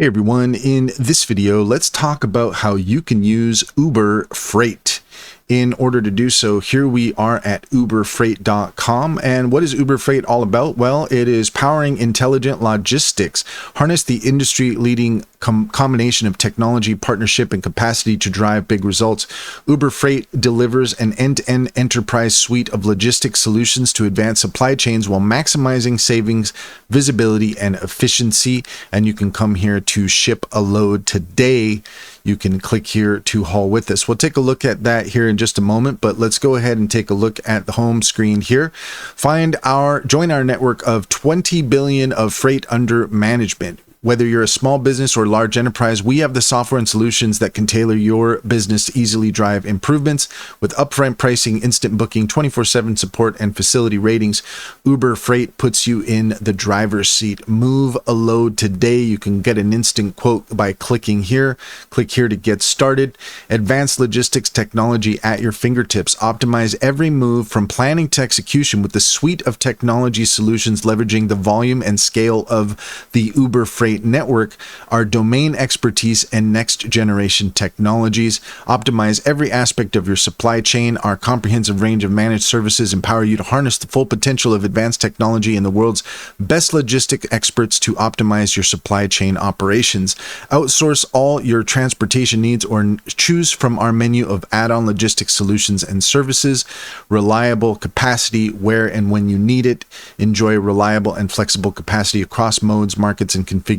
Hey everyone, in this video, let's talk about how you can use Uber Freight. In order to do so, here we are at uberfreight.com. And what is Uber Freight all about? Well, it is powering intelligent logistics. Harness the industry-leading combination of technology, partnership, and capacity to drive big results. Uber Freight delivers an end-to-end enterprise suite of logistics solutions to advance supply chains while maximizing savings, visibility, and efficiency. And you can come here to ship a load today. You can click here to haul with us. We'll take a look at that here in just a moment, but let's go ahead and take a look at the home screen here. Join our network of 20 billion of freight under management. Whether you're a small business or large enterprise, we have the software and solutions that can tailor your business to easily drive improvements. With upfront pricing, instant booking, 24/7 support, and facility ratings, Uber Freight puts you in the driver's seat. Move a load today. You can get an instant quote by clicking here. Click here to get started. Advanced logistics technology at your fingertips. Optimize every move from planning to execution with the suite of technology solutions leveraging the volume and scale of the Uber Freight network, our domain expertise, and next generation technologies. Optimize every aspect of your supply chain. Our comprehensive range of managed services empower you to harness the full potential of advanced technology and the world's best logistic experts to optimize your supply chain operations. Outsource all your transportation needs or choose from our menu of add-on logistics solutions and services. Reliable capacity where and when you need it. Enjoy reliable and flexible capacity across modes, markets, and configurations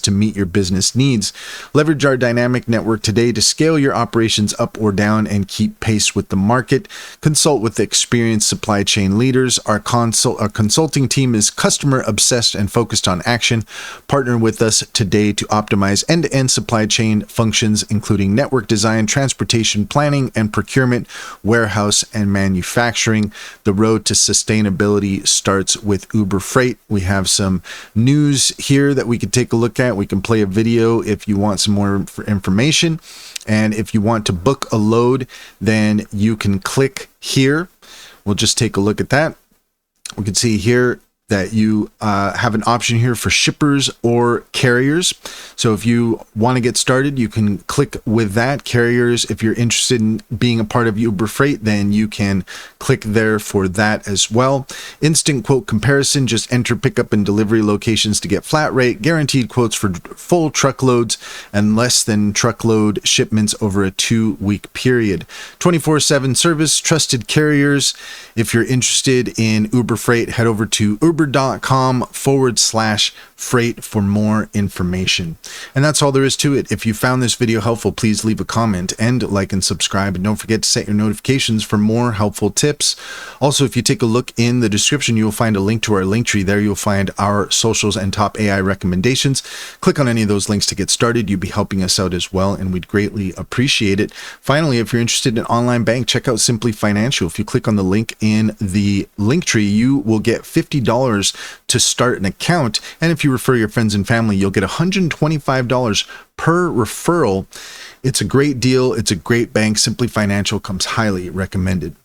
to meet your business needs. Leverage our dynamic network today to scale your operations up or down and keep pace with the market. Consult with experienced supply chain leaders. Our consulting team is customer obsessed and focused on action. Partner with us today to optimize end-to-end supply chain functions, including network design, transportation planning and procurement, warehouse, and manufacturing. The road to sustainability starts with Uber Freight. We have some news here that we could take a look at. We can play a video if you want some more information. And if you want to book a load, then you can click here. We'll just take a look at that. We can see here that you have an option here for shippers or carriers. So if you want to get started, you can click with that. Carriers, if you're interested in being a part of Uber Freight, then you can click there for that as well. Instant quote comparison, just enter pickup and delivery locations to get flat rate, guaranteed quotes for full truckloads and less than truckload shipments over a 2-week period. 24/7 service, trusted carriers. If you're interested in Uber Freight, head over to uber.com/freight for more information. And that's all there is to it. If you found this video helpful, please leave a comment and like and subscribe. And don't forget to set your notifications for more helpful tips. Also, if you take a look in the description, you'll find a link to our link tree. There you'll find our socials and top AI recommendations. Click on any of those links to get started. You'd be helping us out as well, and we'd greatly appreciate it. Finally, if you're interested in online bank, check out Simply Financial. If you click on the link in the link tree, you will get $50 to start an account. And if you refer your friends and family, you'll get $125 per referral. It's a great deal. It's a great bank. Simply Financial comes highly recommended.